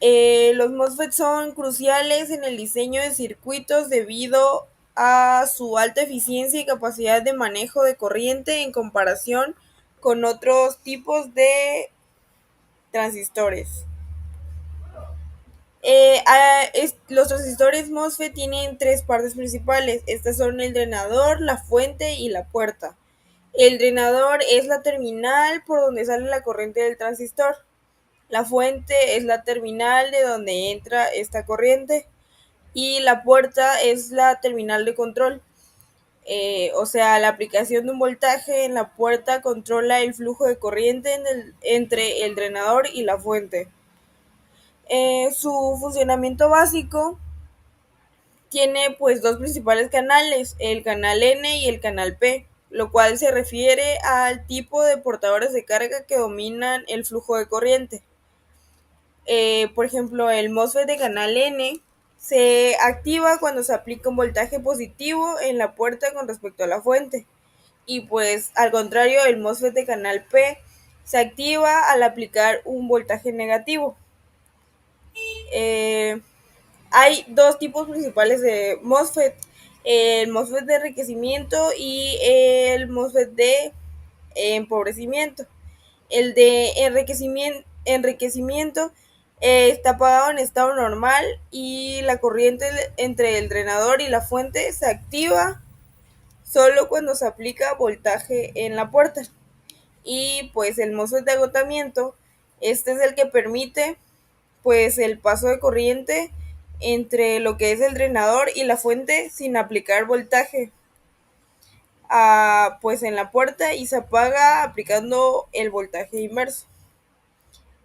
Los MOSFET son cruciales en el diseño de circuitos debido a su alta eficiencia y capacidad de manejo de corriente en comparación con otros tipos de transistores. Los transistores MOSFET tienen tres partes principales. Estas son el drenador, la fuente y la puerta. El drenador es la terminal por donde sale la corriente del transistor. La fuente es la terminal de donde entra esta corriente. Y la puerta es la terminal de control. O sea, la aplicación de un voltaje en la puerta controla el flujo de corriente entre el drenador y la fuente. Su funcionamiento básico tiene pues dos principales canales, el canal N y el canal P, lo cual se refiere al tipo de portadores de carga que dominan el flujo de corriente. Por ejemplo, el MOSFET de canal N se activa cuando se aplica un voltaje positivo en la puerta con respecto a la fuente. Y pues al contrario, el MOSFET de canal P se activa al aplicar un voltaje negativo. Hay dos tipos principales de MOSFET, el MOSFET de enriquecimiento y el MOSFET de empobrecimiento. El de enriquecimiento está apagado en estado normal y la corriente entre el drenador y la fuente se activa solo cuando se aplica voltaje en la puerta. Y pues el MOSFET de agotamiento, este es el que permite pues el paso de corriente entre lo que es el drenador y la fuente sin aplicar voltaje pues en la puerta y se apaga aplicando el voltaje inverso.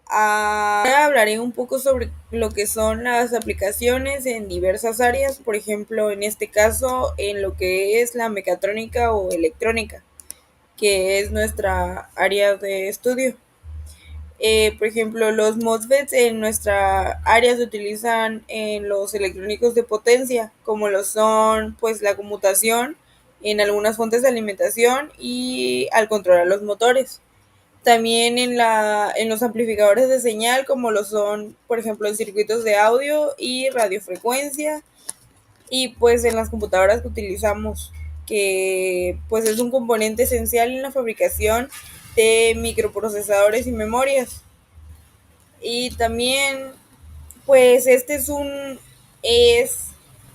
Ahora hablaré un poco sobre lo que son las aplicaciones en diversas áreas, por ejemplo, en este caso, en lo que es la mecatrónica o electrónica, que es nuestra área de estudio. Por ejemplo, los MOSFETs en nuestra área se utilizan en los electrónicos de potencia, como lo son pues la conmutación en algunas fuentes de alimentación y al controlar los motores. También en los amplificadores de señal, como lo son, por ejemplo, en circuitos de audio y radiofrecuencia, y pues en las computadoras que utilizamos, que pues es un componente esencial en la fabricación de microprocesadores y memorias. Y también pues es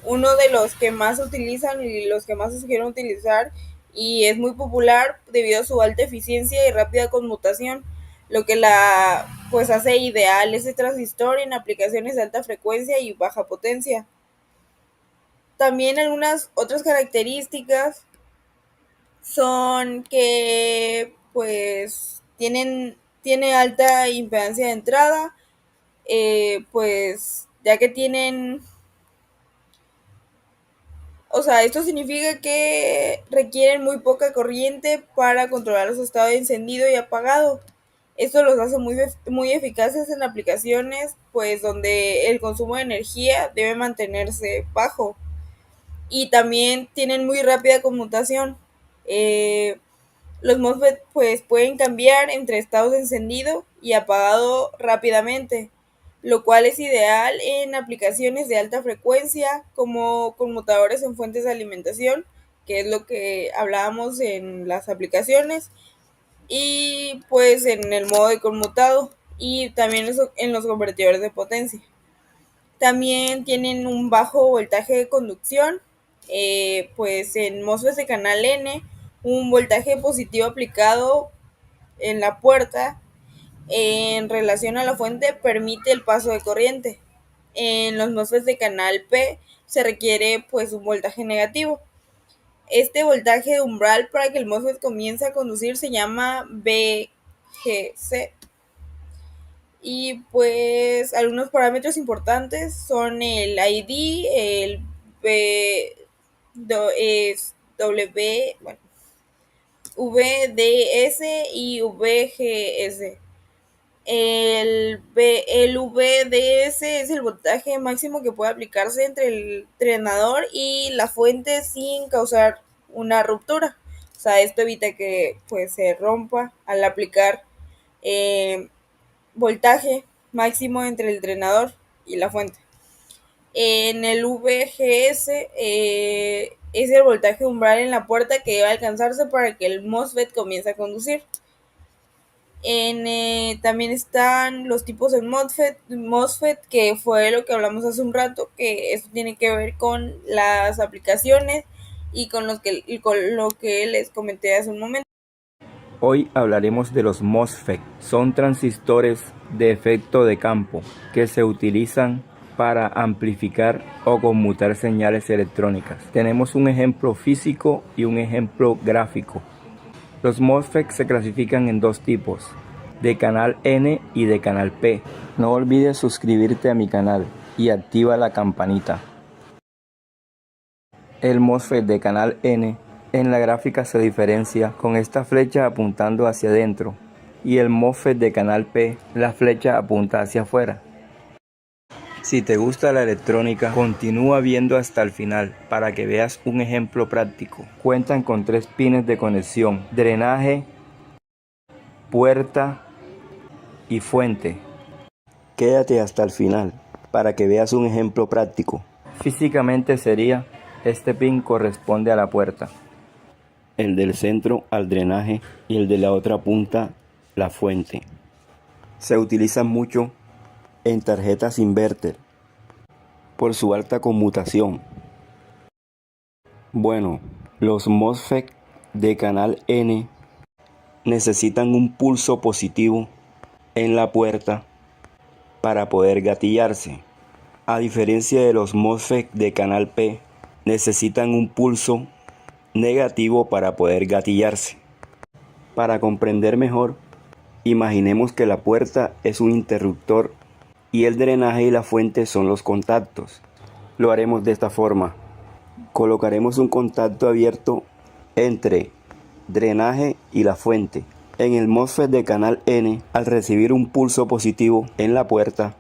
uno de los que más se utilizan y los que más se quieren utilizar, y es muy popular debido a su alta eficiencia y rápida conmutación, lo que la pues hace ideal ese transistor en aplicaciones de alta frecuencia y baja potencia. También algunas otras características son que pues tiene alta impedancia de entrada, pues ya que tienen, o sea, esto significa que requieren muy poca corriente para controlar su estado de encendido y apagado. Esto los hace muy eficaces en aplicaciones pues donde el consumo de energía debe mantenerse bajo, y también tienen muy rápida conmutación. Eh, los MOSFET pues pueden cambiar entre estados de encendido y apagado rápidamente, lo cual es ideal en aplicaciones de alta frecuencia como conmutadores en fuentes de alimentación que es lo que hablábamos en las aplicaciones, y pues en el modo de conmutado y también en los convertidores de potencia. También tienen un bajo voltaje de conducción, pues en MOSFETs de canal N, un voltaje positivo aplicado en la puerta en relación a la fuente permite el paso de corriente. En los MOSFETs de canal P se requiere pues un voltaje negativo. Este voltaje de umbral para que el MOSFET comience a conducir se llama VGC. Y pues algunos parámetros importantes son el ID, el VDS y VGS. El VDS es el voltaje máximo que puede aplicarse entre el drenador y la fuente sin causar una ruptura. O sea, esto evita que pues se rompa al aplicar voltaje máximo entre el drenador y la fuente. En el VGS es el voltaje umbral en la puerta que debe alcanzarse para que el MOSFET comience a conducir. También están los tipos de MOSFET, que fue lo que hablamos hace un rato, que esto tiene que ver con las aplicaciones y con lo que les comenté hace un momento. Hoy hablaremos de los MOSFET. Son transistores de efecto de campo que se utilizan para amplificar o conmutar señales electrónicas. Tenemos un ejemplo físico y un ejemplo gráfico. Los MOSFET se clasifican en dos tipos, de canal N y de canal P. No olvides suscribirte a mi canal y activa la campanita. El MOSFET de canal N en la gráfica se diferencia con esta flecha apuntando hacia adentro y el MOSFET de canal P, la flecha apunta hacia afuera. Si te gusta la electrónica, continúa viendo hasta el final para que veas un ejemplo práctico. Cuentan con 3 pines de conexión: drenaje, puerta y fuente. Quédate hasta el final para que veas un ejemplo práctico. Físicamente sería: este pin corresponde a la puerta, el del centro al drenaje y el de la otra punta la fuente. Se utilizan mucho en tarjetas inverter por su alta conmutación. Bueno, los MOSFET de canal N necesitan un pulso positivo en la puerta para poder gatillarse. A diferencia de los MOSFET de canal P, necesitan un pulso negativo para poder gatillarse. Para comprender mejor, imaginemos que la puerta es un interruptor y el drenaje y la fuente son los contactos. Lo haremos de esta forma. Colocaremos un contacto abierto entre drenaje y la fuente. En el MOSFET de canal N, al recibir un pulso positivo en la puerta,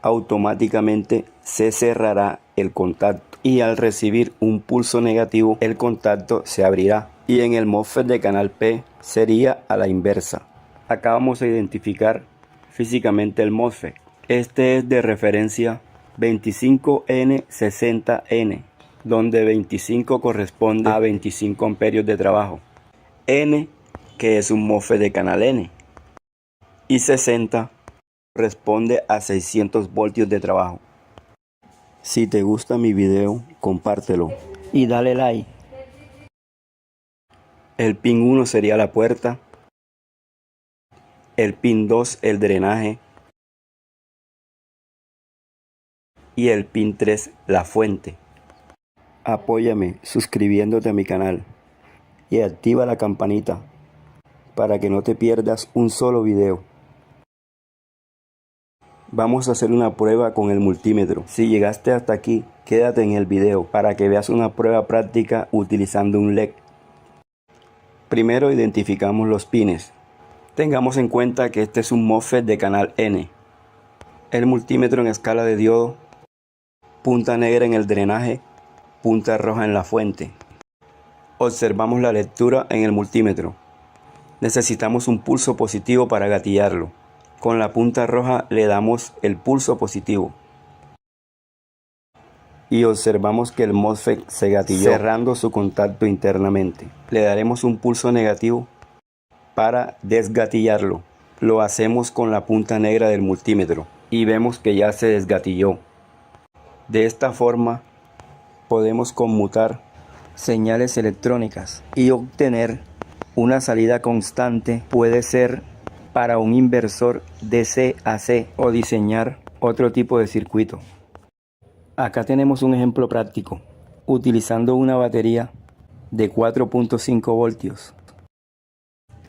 automáticamente se cerrará el contacto, y al recibir un pulso negativo el contacto se abrirá. Y en el MOSFET de canal P sería a la inversa. Acá vamos a identificar físicamente el MOSFET. Este es de referencia 25N60N, donde 25 corresponde a 25 amperios de trabajo, N, que es un MOSFET de canal N, y 60 corresponde a 600 voltios de trabajo. Si te gusta mi video, compártelo y dale like. El pin 1 sería la puerta, el pin 2 el drenaje y el pin 3 la fuente. Apóyame suscribiéndote a mi canal y activa la campanita para que no te pierdas un solo video. Vamos a hacer una prueba con el multímetro. Si llegaste hasta aquí, quédate en el video para que veas una prueba práctica utilizando un LED. Primero identificamos los pines. Tengamos en cuenta que este es un MOSFET de canal N. El multímetro en escala de diodo, punta negra en el drenaje, punta roja en la fuente. Observamos la lectura en el multímetro. Necesitamos un pulso positivo para gatillarlo. Con la punta roja le damos el pulso positivo. y observamos que el MOSFET se gatilló cerrando su contacto internamente. Le daremos un pulso negativo para desgatillarlo. Lo hacemos con la punta negra del multímetro y vemos que ya se desgatilló. De esta forma podemos conmutar señales electrónicas y obtener una salida constante. Puede ser para un inversor DC-AC o diseñar otro tipo de circuito. Acá tenemos un ejemplo práctico utilizando una batería de 4.5 voltios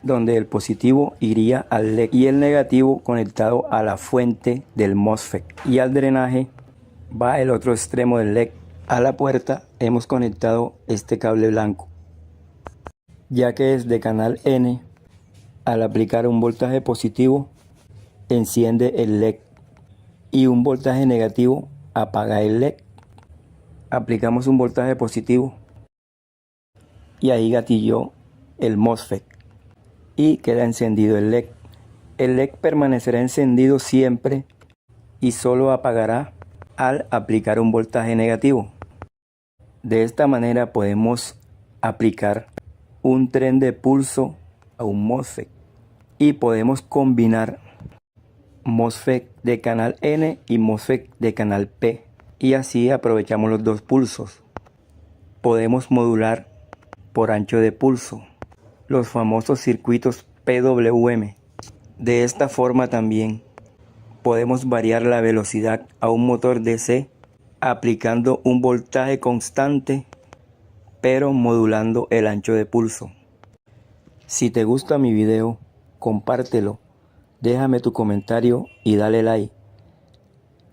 donde el positivo iría al LED y el negativo conectado a la fuente del MOSFET, y al drenaje va el otro extremo del LED. A la puerta hemos conectado este cable blanco, ya que es de canal N. Al aplicar un voltaje positivo enciende el LED y un voltaje negativo apaga el LED. Aplicamos un voltaje positivo y ahí gatilló el MOSFET y queda encendido el LED. El LED permanecerá encendido siempre y solo apagará al aplicar un voltaje negativo. De esta manera podemos aplicar un tren de pulso a un MOSFET y podemos combinar MOSFET de canal N y MOSFET de canal P, y así aprovechamos los dos pulsos. Podemos modular por ancho de pulso los famosos circuitos PWM. De esta forma también podemos variar la velocidad a un motor DC aplicando un voltaje constante pero modulando el ancho de pulso. Si te gusta mi video, compártelo, déjame tu comentario y dale like.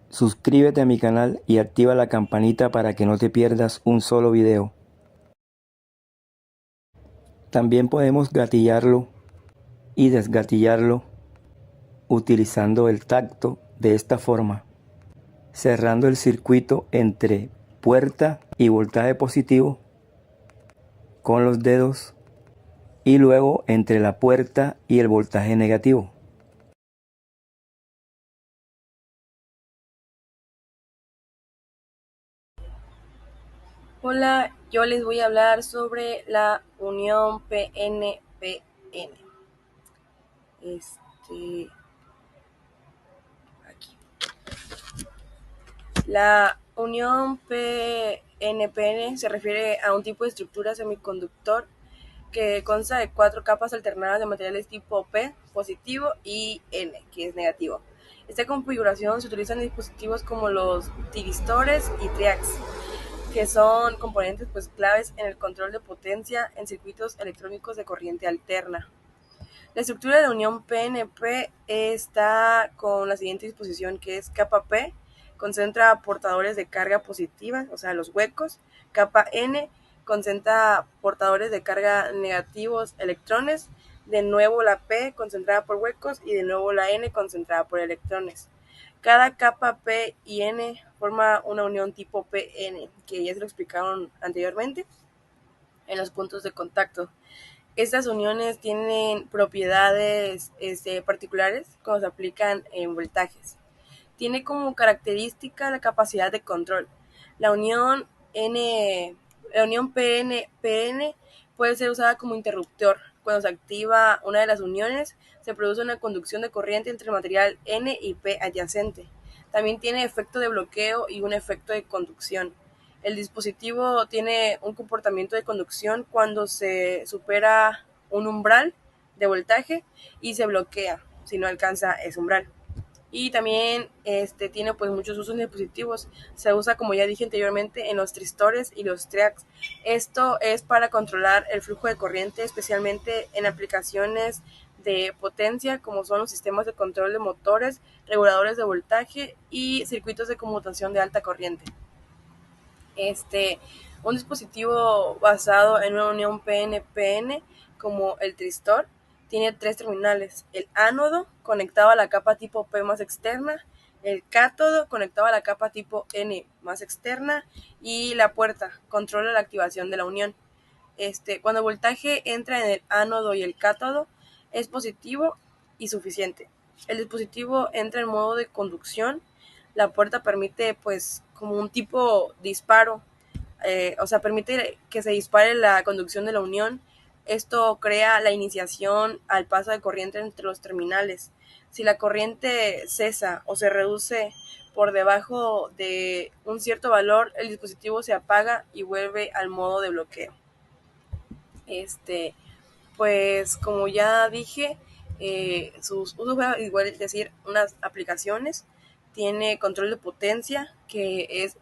Suscríbete a mi canal y activa la campanita para que no te pierdas un solo video. También podemos gatillarlo y desgatillarlo utilizando el tacto de esta forma, cerrando el circuito entre puerta y voltaje positivo con los dedos y luego entre la puerta y el voltaje negativo. Hola, yo les voy a hablar sobre la unión PN-PN. Aquí. La unión PN-PN se refiere a un tipo de estructura semiconductor que consta de 4 capas alternadas de materiales tipo P, positivo, y N, que es negativo. Esta configuración se utiliza en dispositivos como los tiristores y triacs, que son componentes claves en el control de potencia en circuitos electrónicos de corriente alterna. La estructura de la unión PNP está con la siguiente disposición, que es capa P, concentra portadores de carga positiva, o sea, los huecos. Capa N concentra portadores de carga negativos, electrones. De nuevo la P concentrada por huecos y de nuevo la N concentrada por electrones. Cada capa P y N forma una unión tipo PN, que ya se lo explicaron anteriormente en los puntos de contacto. Estas uniones tienen propiedades particulares cuando se aplican en voltajes. Tiene como característica la capacidad de control. La unión PN-PN puede ser usada como interruptor. Cuando se activa una de las uniones, se produce una conducción de corriente entre el material N y P adyacente. También tiene efecto de bloqueo y un efecto de conducción. El dispositivo tiene un comportamiento de conducción cuando se supera un umbral de voltaje y se bloquea si no alcanza ese umbral. Y también tiene muchos usos en dispositivos. Se usa, como ya dije anteriormente, en los tristores y los triacs. Esto es para controlar el flujo de corriente, especialmente en aplicaciones de potencia, como son los sistemas de control de motores, reguladores de voltaje y circuitos de conmutación de alta corriente. Un dispositivo basado en una unión PN-PN, como el tristor, tiene 3 terminales: el ánodo conectado a la capa tipo P más externa, el cátodo conectado a la capa tipo N más externa, y la puerta controla la activación de la unión. Cuando el voltaje entra en el ánodo y el cátodo, es positivo y suficiente. El dispositivo entra en modo de conducción la puerta permite pues como un tipo disparo, o sea, permite que se dispare la conducción de la unión. Esto crea la iniciación al paso de corriente entre los terminales. Si la corriente cesa o se reduce por debajo de un cierto valor, el dispositivo se apaga y vuelve al modo de bloqueo. Pues como ya dije, sus usos, igual decir, unas aplicaciones. Tiene control de potencia, que es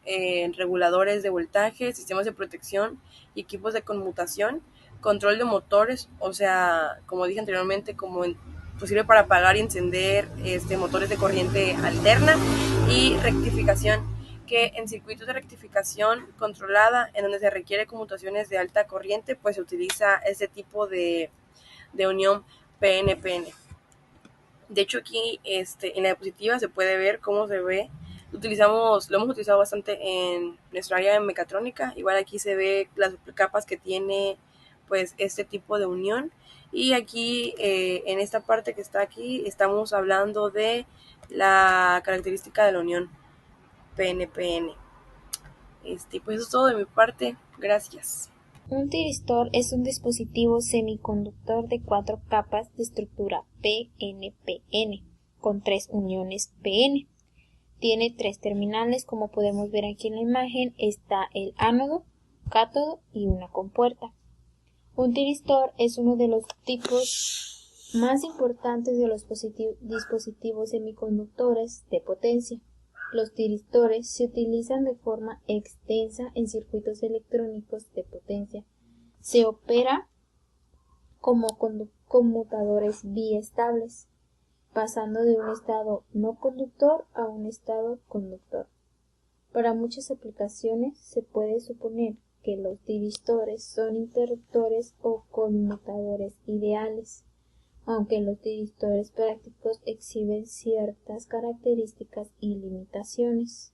reguladores de voltaje, sistemas de protección y equipos de conmutación. Control de motores, o sea, como dije anteriormente, pues sirve para apagar y encender motores de corriente alterna. Y rectificación, que en circuitos de rectificación controlada, en donde se requiere conmutaciones de alta corriente, pues se utiliza este tipo de unión PN-PN. De hecho, aquí en la diapositiva se puede ver cómo se ve. Lo hemos utilizado bastante en nuestra área de mecatrónica. Igual aquí se ve las capas que tiene pues este tipo de unión. Y aquí en esta parte que está aquí estamos hablando de la característica de la unión PN-PN. Pues eso es todo de mi parte. Gracias. Un tiristor es un dispositivo semiconductor de 4 capas de estructura PN-PN con 3 uniones PN. Tiene 3 terminales, como podemos ver aquí en la imagen. Está el ánodo, cátodo y una compuerta. Un tiristor es uno de los tipos más importantes de los dispositivos semiconductores de potencia. Los tiristores se utilizan de forma extensa en circuitos electrónicos de potencia. Se opera como conmutadores biestables, pasando de un estado no conductor a un estado conductor. Para muchas aplicaciones se puede suponer que los tiristores son interruptores o conmutadores ideales, aunque los tiristores prácticos exhiben ciertas características y limitaciones.